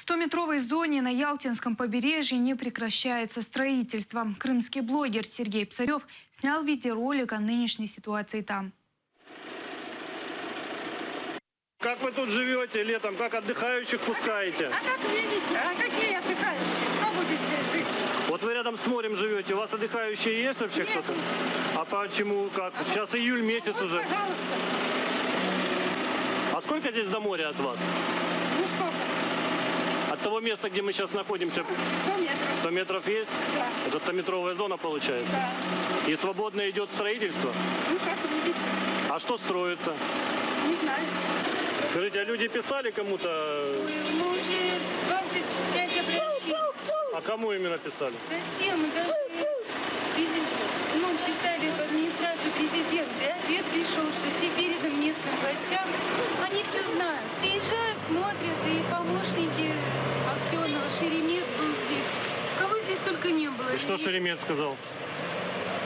В 100-метровой зоне на Ялтинском побережье не прекращается строительство. Крымский блогер Сергей Псарев снял видеоролик о нынешней ситуации там. Как вы тут живете летом? Как отдыхающих пускаете? А как видите, а какие отдыхающие? Кто будет здесь жить? Вот вы рядом с морем живете. У вас отдыхающие есть вообще Нет. кто-то? А почему? Как? Сейчас июль месяц Вот, уже. пожалуйста. А сколько здесь до моря от вас? Ну сколько? От того места, где мы сейчас находимся, 100 метров. 100 метров есть? Да. Это 100-метровая зона получается? Да. И свободно идет строительство? Ну как видите, А что строится? не знаю. Скажите, а люди писали кому-то? Ой, мы уже 25 обращений. А кому именно писали? Да все, мы даже писали в администрацию президента, и ответ пришел, что все переданы местным властям. Они все знают. Приезжают, смотрят, и помощники Аксенова, Шеремет был здесь. Кого здесь только не было. И что Шеремет сказал?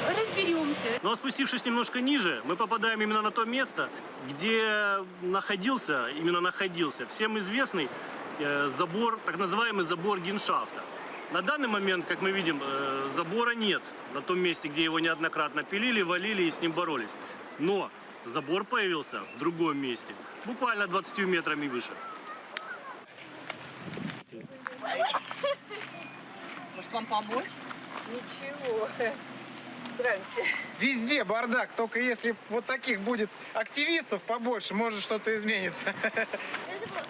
Разберемся. Ну а спустившись немножко ниже, мы попадаем именно на то место, где находился всем известный забор, так называемый забор Геншафта. На данный момент, как мы видим, забора нет на том месте, где его неоднократно пилили, валили и с ним боролись. Но забор появился в другом месте, буквально 20 метрами выше. Может вам помочь? Ничего. Нравимся. Везде бардак, только если вот таких будет активистов побольше, может что-то изменится. Это